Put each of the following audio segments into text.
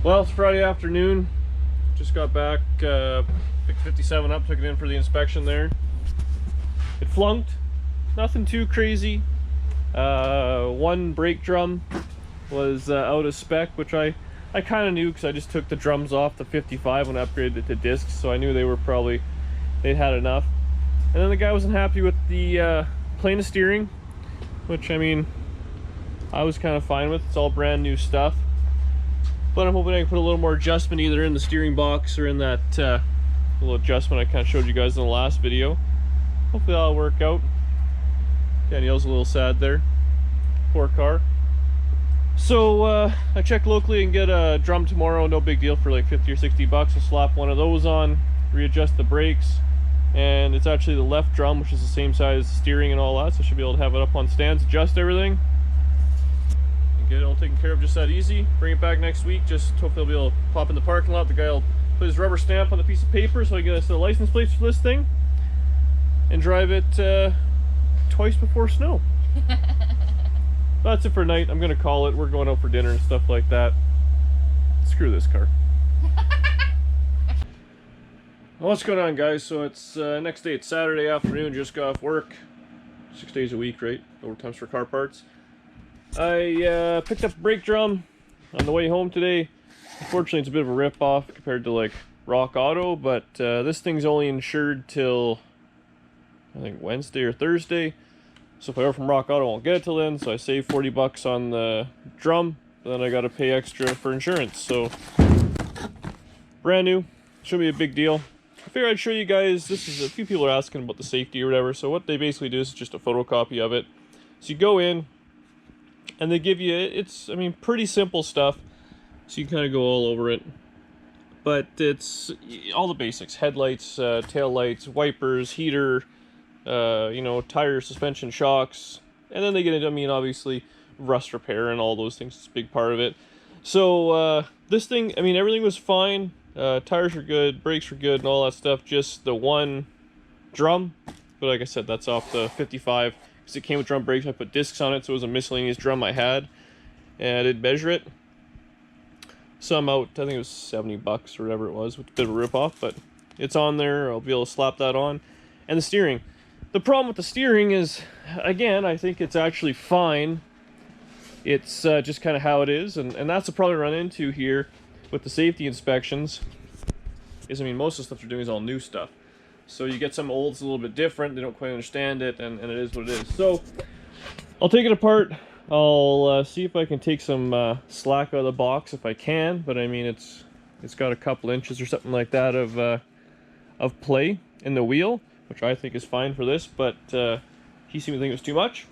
Well, it's Friday afternoon. Just got back, picked 57 up, took it in for the inspection there. It flunked. Nothing too crazy. One brake drum was out of spec, which I kind of knew because I just took the drums off the 55 when I upgraded it to discs, so I knew they'd had enough. And then the guy wasn't happy with the plane of steering, which, I mean, I was kind of fine with. It's all brand new stuff. But I'm hoping I can put a little more adjustment either in the steering box or in that little adjustment I kind of showed you guys in the last video. Hopefully that'll work out. Danielle's a little sad there. Poor car. So I checked locally and get a drum tomorrow. No big deal, for like 50 or 60 bucks. I'll slap one of those on, readjust the brakes. And it's actually the left drum, which is the same size as the steering and all that. So I should be able to have it up on stands, adjust everything. Get it all taken care of just that easy. Bring it back next week. Just hopefully I'll be able to pop in the parking lot. The guy will put his rubber stamp on the piece of paper so I get us the license plates for this thing and drive it twice before snow. That's it for tonight. I'm gonna call it. We're going out for dinner and stuff like that. Screw this car. Well, what's going on, guys? So it's next day. It's Saturday afternoon. Just got off work. 6 days a week, right? Overtimes for car parts. I picked up a brake drum on the way home today. Unfortunately, it's a bit of a rip-off compared to like Rock Auto, but this thing's only insured till I think Wednesday or Thursday. So if I order from Rock Auto, I won't get it till then. So I save 40 bucks on the drum, but then I got to pay extra for insurance. So brand new, shouldn't be a big deal. I figured I'd show you guys. This is, a few people are asking about the safety or whatever. So what they basically do is just a photocopy of it. So you go in, and they give you, it's, I mean, pretty simple stuff, so you can kind of go all over it. But it's all the basics: headlights, tail lights, wipers, heater, you know, tire, suspension, shocks. And then they get into, I mean, obviously, rust repair and all those things. It's a big part of it. So this thing, I mean, everything was fine. Tires were good, brakes were good, and all that stuff. Just the one drum. But like I said, that's off the 55. Because it came with drum brakes. I put discs on it, so it was a miscellaneous drum I had, and I did measure it. So I'm out, I think it was 70 bucks or whatever it was, with a bit of a rip-off, but it's on there. I'll be able to slap that on. And the steering. The problem with the steering is, again, I think it's actually fine. It's just kind of how it is, and that's the problem I run into here with the safety inspections. Is, I mean, most of the stuff they're doing is all new stuff. So you get some olds a little bit different, they don't quite understand it, and it is what it is. So I'll take it apart. I'll see if I can take some slack out of the box if I can, but I mean it's got a couple inches or something like that of play in the wheel, which I think is fine for this, but he seemed to think it was too much.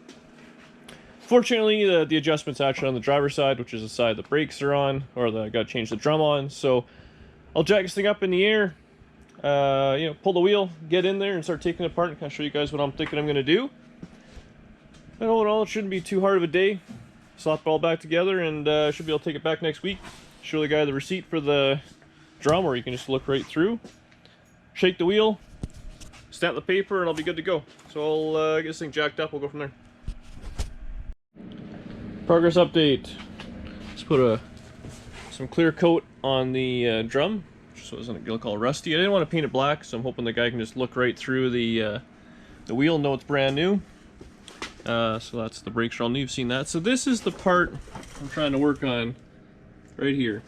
Fortunately, the adjustment's actually on the driver's side, which is the side the brakes are on, or I got to change the drum on. So I'll jack this thing up in the air. You know, pull the wheel, get in there, and start taking it apart, and kind of show you guys what I'm thinking I'm going to do. And all in all, it shouldn't be too hard of a day. Slap it all back together, and should be able to take it back next week. Show the guy the receipt for the drum, or you can just look right through. Shake the wheel, stamp the paper, and I'll be good to go. So I'll get this thing jacked up, we'll go from there. Progress update. Just put some clear coat on the drum, so it doesn't look all rusty. I didn't want to paint it black, so I'm hoping the guy can just look right through the wheel and know it's brand new. So that's the brakes are all new. You've seen that. So this is the part I'm trying to work on right here.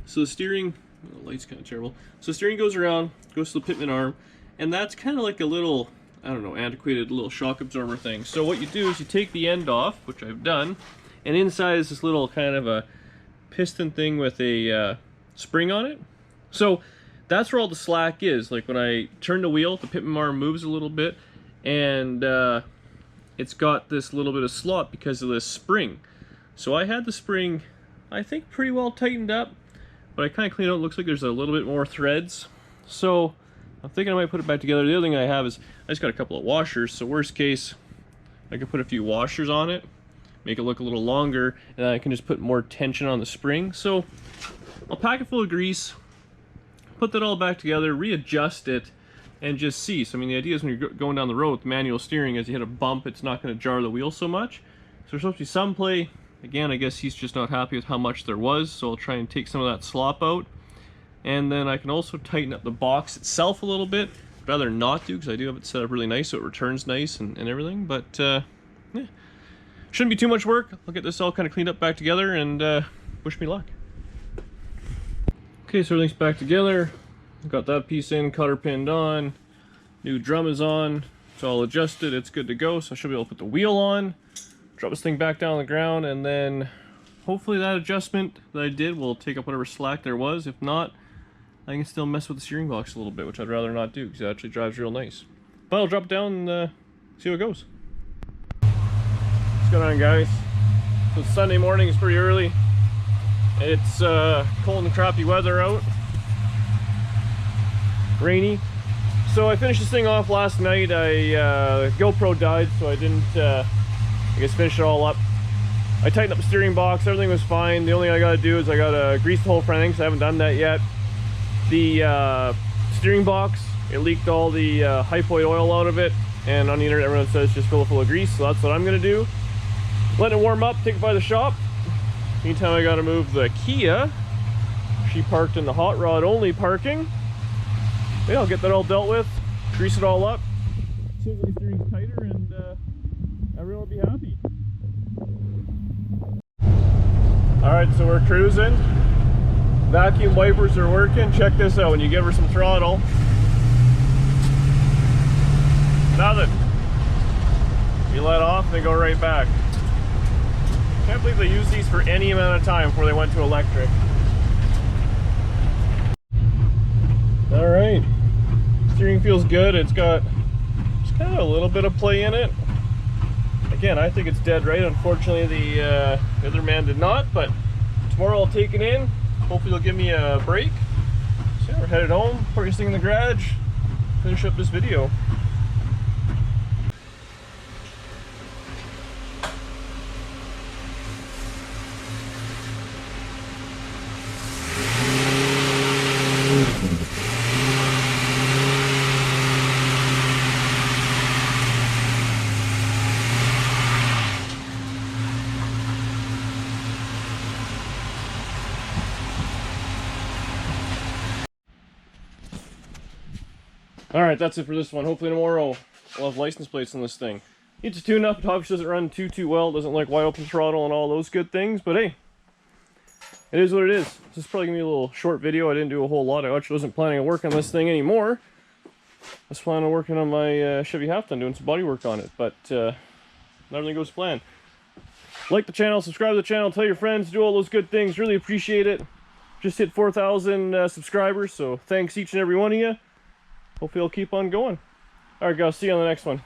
So the steering, oh, the light's kind of terrible. So the steering goes around, goes to the pitman arm, and that's kind of like a little, I don't know, antiquated little shock absorber thing. So what you do is you take the end off, which I've done, and inside is this little kind of a piston thing with a spring on it. So that's where all the slack is. Like when I turn the wheel, the pitman arm moves a little bit, and it's got this little bit of slot because of this spring. So I had the spring, I think, pretty well tightened up, but I kind of cleaned it out. It looks like there's a little bit more threads. So I'm thinking I might put it back together. The other thing I have is I just got a couple of washers. So worst case, I could put a few washers on it, make it look a little longer, and then I can just put more tension on the spring. So I'll pack it full of grease, put that all back together, readjust it, and just see. So I mean, the idea is when you're going down the road with manual steering, as you hit a bump, it's not going to jar the wheel so much. So there's supposed to be some play Again, I guess he's just not happy with how much there was, so I'll try and take some of that slop out. And then I can also tighten up the box itself a little bit. I'd rather not do, because I do have it set up really nice so it returns nice and everything, but yeah. Shouldn't be too much work. I'll get this all kind of cleaned up back together, and wish me luck. Okay, so everything's back together. Got that piece in, cutter pinned on. New drum is on. It's all adjusted, it's good to go, so I should be able to put the wheel on. Drop this thing back down on the ground, and then hopefully that adjustment that I did will take up whatever slack there was. If not, I can still mess with the steering box a little bit, which I'd rather not do because it actually drives real nice. But I'll drop it down and see how it goes. What's going on, guys? So it's Sunday morning, it's pretty early. It's cold and crappy weather out. Rainy. So I finished this thing off last night. GoPro died, so I didn't, I guess, finish it all up. I tightened up the steering box, everything was fine. The only thing I gotta do is I gotta grease the whole front end, because I haven't done that yet. The steering box, it leaked all the hypoid oil out of it, and on the internet everyone says just fill it full of grease, so that's what I'm gonna do. Let it warm up, take it by the shop. Meantime, I gotta move the Kia. She parked in the hot rod only parking. Yeah, I'll get that all dealt with, grease it all up. Seems like the steering's tighter, and everyone will be happy. Alright, so we're cruising. Vacuum wipers are working. Check this out. When you give her some throttle, nothing. You let off, they go right back. Can't believe they use these for any amount of time before they went to electric. Alright. Steering feels good. It's got just kind of a little bit of play in it. Again, I think it's dead right. Unfortunately, the other man did not, but tomorrow I'll take it in. Hopefully they'll give me a break. So yeah, we're headed home, put this thing in the garage, finish up this video. Alright, that's it for this one. Hopefully tomorrow I'll have license plates on this thing. Needs a tune-up. It obviously doesn't run too well. Doesn't like wide open throttle and all those good things. But hey, it is what it is. This is probably going to be a little short video. I didn't do a whole lot. I actually wasn't planning on working on this thing anymore. I was planning on working on my Chevy Half-Ton, doing some body work on it. But not everything goes to plan. Like the channel, subscribe to the channel, tell your friends, do all those good things. Really appreciate it. Just hit 4,000 subscribers, so thanks each and every one of you. Hopefully I'll keep on going. Alright guys, see you on the next one.